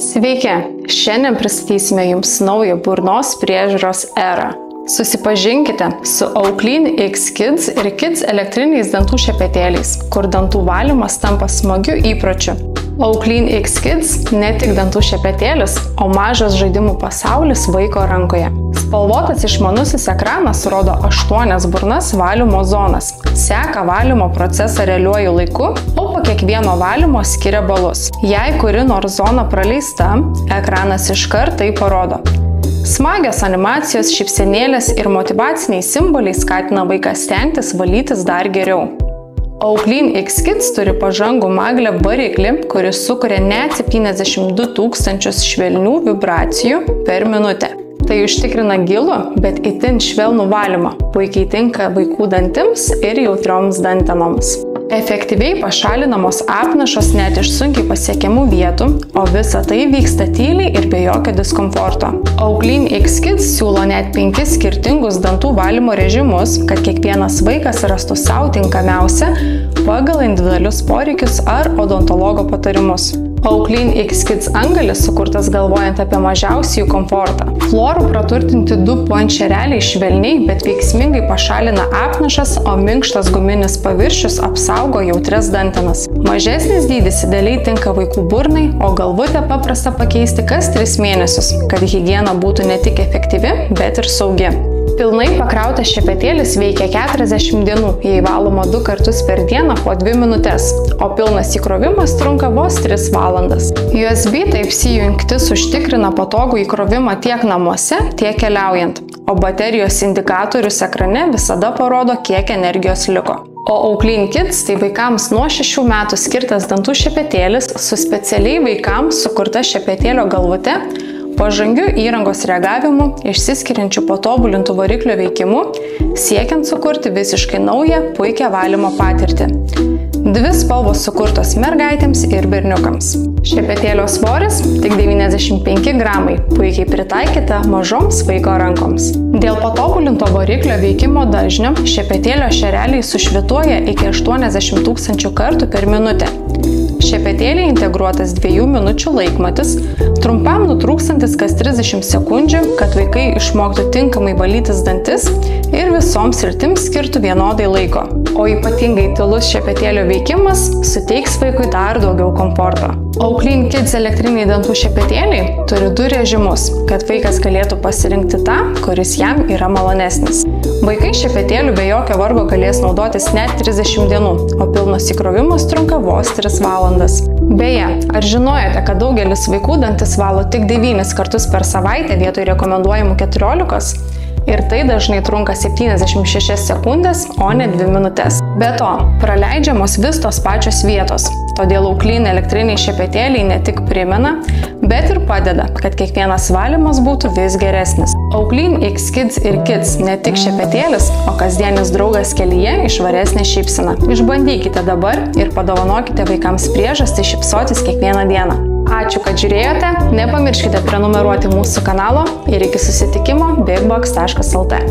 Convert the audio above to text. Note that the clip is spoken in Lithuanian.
Sveiki! Šiandien pristatysime Jums naują burnos priežiūros erą. Susipažinkite su Oaklean X Kids ir Kids elektriniais dantų šepetėliais, kur dantų valymas tampa smagiu įpročiu. Oaklean X Kids ne tik dantų šepetėlis, o mažas žaidimų pasaulis vaiko rankoje. Spalvotas išmanusis ekranas rodo 8 burnas valymo zonas, seka valymo procesą realiuoju laiku, o po kiekvieno valymo skiria balus. Jei kuri nors zona praleista, ekranas iškart tai parodo. Smagios animacijos, šypsenėlės ir motyvaciniai simboliai skatina vaiką stengtis valytis dar geriau. Oaklean X Kids turi pažangų Maglev variklį, kuris sukuria net 72 000 švelnių vibracijų per minutę. Tai užtikrina gilų, bet itin švelnų valymą, puikiai tinka vaikų dantims ir jautrioms dantenoms. Efektyviai pašalinamos apnašos net iš sunkiai pasiekiamų vietų, o visa tai vyksta tyliai ir be jokio diskomforto. Oaklean X Kids siūlo net 5 skirtingus dantų valymo režimus, kad kiekvienas vaikas rastų sau tinkamiausią pagal individualius poreikius ar odontologo patarimus. Oaklean X Kids antgalis sukurtas galvojant apie mažiausiųjų komfortą. Floru praturtinti 2 puančereliai švelniai, bet veiksmingai pašalina apnašas, o minkštas guminis paviršius apsaugo jautrias dantenas. Mažesnis dydis idealiai tinka vaikų burnai, o galvutę paprasta pakeisti kas 3 mėnesius, kad higiena būtų ne tik efektyvi, bet ir saugi. Pilnai pakrautas šepetėlis veikia 40 dienų, jei valoma 2 kartus per dieną po 2 minutės, o pilnas įkrovimas trunka vos 3 valandas. USB Type-C jungtis užtikrina patogų įkrovimą tiek namuose, tiek keliaujant, o baterijos indikatorius ekrane visada parodo, kiek energijos liko. O Oaklean Kids tai vaikams nuo 6 metų skirtas dantų šepetėlis su specialiai vaikams sukurta šepetėlio galvute, pažangiu įrangos reagavimu, išsiskiriančiu patobulintų variklio veikimu, siekiant sukurti visiškai naują, puikią valymo patirtį. 2 spalvos sukurtos mergaitėms ir berniukams. Šepetėlio svoris tik 95 gramai, puikiai pritaikyta mažoms vaiko rankoms. Dėl patobulinto variklio veikimo dažnio šepetėlio šereliai sušvituoja iki 80 000 kartų per minutę. Šepetėlį integruotas 2 minučių laikmatis, trumpam nutrūkstantis kas 30 sekundžių, kad vaikai išmoktų tinkamai valytis dantis ir visoms sritims skirtų vienodai laiko. O ypatingai tylus šepetėlio veikimas suteiks vaikui dar daugiau komforto. Oaklean Kids elektriniai dantų šepetėliai turi 2 režimus, kad vaikas galėtų pasirinkti tą, kuris jam yra malonesnis. Vaikai šepetėlių be jokio vargo galės naudotis net 30 dienų, o pilnas įkrovimas trunka vos 3 valandas. Beje, ar žinojote, kad daugelis vaikų dantis valo tik 9 kartus per savaitę vietoj rekomenduojamų 14? Ir tai dažnai trunka 76 sekundės, o ne 2 minutės. Be to, praleidžiamos vis tos pačios vietos, todėl Oaklean elektriniai šepetėliai ne tik primena, bet ir padeda, kad kiekvienas valymas būtų vis geresnis. Oaklean X Kids ir Kids ne tik šepetėlis, o kasdienis draugas kelyje į švaresnę šypseną. Išbandykite dabar ir padovanokite vaikams priežastį šypsotis kiekvieną dieną. Ačiū, kad žiūrėjote, nepamirškite prenumeruoti mūsų kanalo ir iki susitikimo bigbox.lt.